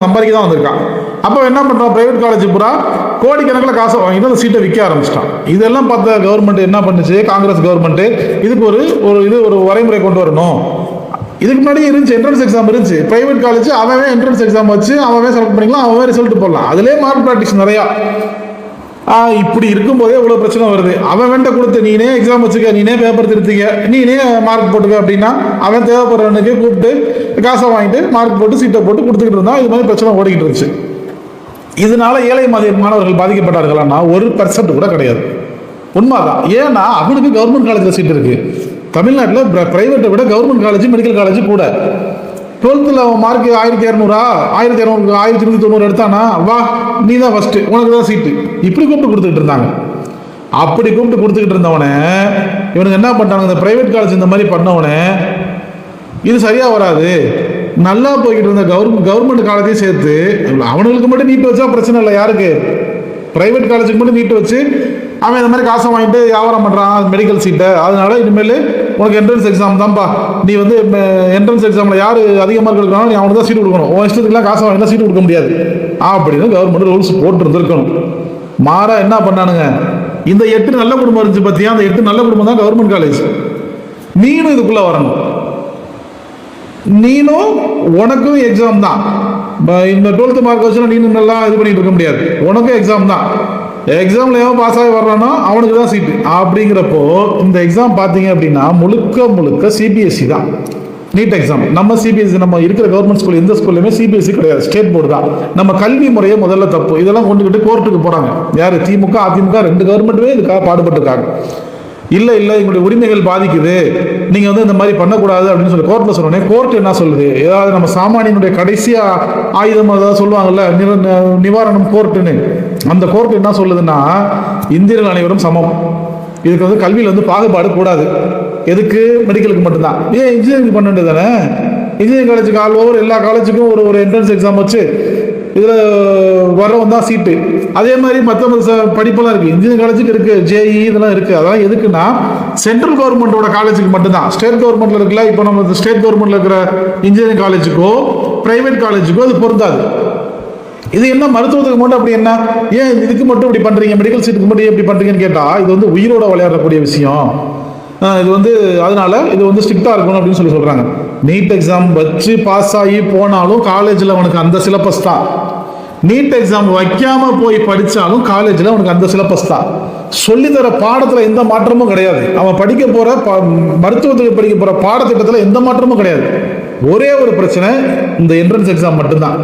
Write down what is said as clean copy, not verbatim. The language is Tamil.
சம்பாதிக்க தான் வந்திருக்கான். அப்போ என்ன பண்ணுறான், பிரைவேட் காலேஜ் பூரா கோடிக்கணக்கில் காசை வாங்கிட்டு அந்த சீட்டை விற்க ஆரம்பிச்சிட்டான். இதெல்லாம் பார்த்த கவர்மெண்ட் என்ன பண்ணுச்சு, காங்கிரஸ் கவர்மெண்ட் இதுக்கு ஒரு வரைமுறை கொண்டு வரணும். இதுக்கு முன்னாடி இருந்துச்சு, என்ட்ரன்ஸ் எக்ஸாம் இருந்துச்சு. பிரைவேட் காலேஜ் அவன் என்ட்ரன்ஸ் எக்ஸாம் வச்சு அவன் செலக்ட் பண்ணிக்கலாம், அவன் ரிசல்ட் போடலாம். அதுலேயே மார்க் ப்ராக்டிஸ் நிறையா. இப்படி இருக்கும்போதே இவ்வளோ பிரச்சனை வருது. அவன் வேண்ட கொடுத்து நீனே எக்ஸாம் வச்சுக்க, நீனே பேப்பர் திருத்திக்க, நீனே மார்க் போட்டுக்க அப்படின்னா அவன் தேவைப்படுறவனுக்கு கூப்பிட்டு காசை வாங்கிட்டு மார்க் போட்டு சீட்டை போட்டு கொடுத்துக்கிட்டு இருந்தான். இது மாதிரி பிரச்சனை ஓடிக்கிட்டு இருந்துச்சு. இதனால ஏழை மாணவர்கள் பாதிக்கப்பட்டார்களான்னா 1% கூட கிடையாது. உண்மைதான். ஏன்னா அவனுக்கு கவர்மெண்ட் காலேஜில் சீட் இருக்கு. தமிழ்நாட்டில் பிரைவேட்டை விட கவர்மெண்ட் காலேஜ் மெடிக்கல் காலேஜ் கூட. 12th அவன் மார்க் 1200 1290 எடுத்தானா, வா நீ தான் ஃபர்ஸ்ட், உனக்கு தான் சீட்டு, இப்படி கூப்பிட்டு கொடுத்துக்கிட்டு இருந்தாங்க. அப்படி கூப்பிட்டு கொடுத்துக்கிட்டு இருந்தவனே இவனுக்கு என்ன பண்ணாங்க, இந்த பிரைவேட் காலேஜ் இந்த மாதிரி பண்ணவனே இது சரியா வராது, நல்லா போய்கிட்டு இருந்த கவர்மெண்ட் காலேஜையும் சேர்த்து அவனுங்களுக்கு மட்டும் நீட்டு வச்சா பிரச்சனை இல்லை. யாருக்கு, பிரைவேட் காலேஜுக்கு மட்டும் நீட்டு வச்சு அவன் இந்த மாதிரி காசை வாங்கிட்டு வியாபாரம் பண்ணுறான் மெடிக்கல் சீட்டை. அதனால இனிமேல் உனக்கு என்ட்ரன்ஸ் எக்ஸாம் தான்ப்பா, நீ வந்து என்ட்ரன்ஸ் எக்ஸாமில் யார் அதிக மார்க் எடுக்கிறானோ நீ அவனுக்கு தான் சீட் கொடுக்கணும், உன் இஷ்டத்துக்குலாம் காசை வாங்கினா சீட் கொடுக்க முடியாது அப்படின்னு கவர்மெண்ட் ரூல்ஸ் போட்டுருந்துருக்கணும். மாறா என்ன பண்ணானுங்க, இந்த 8 நல்ல குடும்பம் இருந்துச்சு பார்த்தியா, அந்த 8 நல்ல குடும்பம் தான் கவர்மெண்ட் காலேஜ். நீனும் இதுக்குள்ளே வரணும், நீனும் உனக்கும் எக்ஸாம் தான். இந்த 12th மார்க் வச்சுன்னா நீனும் நல்லா இது பண்ணிட்டு இருக்க முடியாது, உனக்கும் எக்ஸாம் தான். எக்ஸாமில் எவன் பாஸ் ஆகி வர்றானோ அவனுக்கு தான் சீட்டு. அப்படிங்கிறப்போ இந்த எக்ஸாம் பார்த்தீங்க அப்படின்னா முழுக்க சிபிஎஸ்சி தான் நீட் எக்ஸாம். நம்ம சிபிஎஸ்சி, நம்ம இருக்கிற கவர்மெண்ட் ஸ்கூல் எந்த ஸ்கூல்லையுமே சிபிஎஸ்சி கிடையாது, ஸ்டேட் போர்டு தான். நம்ம கல்வி முறையே முதல்ல தப்பு. இதெல்லாம் கொண்டுக்கிட்டு கோர்ட்டுக்கு போகிறாங்க. யார், திமுக அதிமுக 2 கவர்மெண்ட்டுமே இதுக்காக பாடுபட்டுருக்காங்க. இல்லை எங்களுடைய உரிமைகள் பாதிக்குது, நீங்கள் வந்து இந்த மாதிரி பண்ணக்கூடாது அப்படின்னு சொல்லி கோர்ட்டில் சொன்னோடனே கோர்ட் என்ன சொல்லுது, ஏதாவது நம்ம சாமானியனுடைய கடைசி ஆயுதம் அதாவது சொல்லுவாங்கல்ல நிவாரணம் கோர்ட்டுன்னு, அந்த கோர்ட் என்ன சொல்லுதுன்னா இந்தியர்கள் அனைவரும் சமம், இதுக்கு வந்து கல்வியில் வந்து பாகுபாடு கூடாது. எதுக்கு, மெடிக்கலுக்கு மட்டும்தான். ஏன் இன்ஜினியரிங் பண்ண வேண்டியது தானே, இன்ஜினியரிங் காலேஜுக்கு ஆல் ஓவர் எல்லா காலேஜுக்கும் ஒரு என்ட்ரன்ஸ் எக்ஸாம் வச்சு இதில் வர்றவன் தான் சீட்டு. அதே மாதிரி மற்ற படிப்பெல்லாம் இருக்குது, இன்ஜினியரிங் காலேஜுக்கு இருக்குது, ஜேஇ இதெல்லாம் இருக்குது. அதெல்லாம் எதுக்குன்னா சென்ட்ரல் கவர்மெண்ட்டோட காலேஜுக்கு மட்டும்தான். ஸ்டேட் கவர்மெண்ட்டில் இருக்குல்ல, இப்போ நம்ம ஸ்டேட் கவர்மெண்ட்டில் இருக்கிற இன்ஜினியரிங் காலேஜுக்கோ பிரைவேட் காலேஜுக்கோ அது பொருந்தாது. இது என்ன மருத்துவத்துக்கு மட்டும் அப்படி என்ன, ஏன் இதுக்கு மட்டும் இப்படி பண்ணுறீங்க, மெடிக்கல் சீட்டுக்கு மட்டும் எப்படி பண்ணுறீங்கன்னு கேட்டால் இது வந்து உயிரோட விளையாடக்கூடிய விஷயம். இது வந்து அதனால இது வந்து ஸ்ட்ரிக்டாக இருக்கணும் அப்படின்னு சொல்கிறாங்க. நீட் எக்ஸாம் வச்சு பாஸ் ஆகி போனாலும் காலேஜில் அவனுக்கு அந்த சிலபஸ் தான். நீட் எக்ஸாம் வைக்காம போய் படித்தாலும் காலேஜில் அவனுக்கு அந்த சிலபஸ் தான். சொல்லித்தர பாடத்தில் எந்த மாற்றமும் கிடையாது. அவன் படிக்க போகிற மருத்துவத்துக்கு படிக்க போகிற பாடத்திட்டத்தில் எந்த மாற்றமும் கிடையாது. ஒரே ஒரு பிரச்சனை, இந்த என்ட்ரன்ஸ் எக்ஸாம் மட்டும்தான்.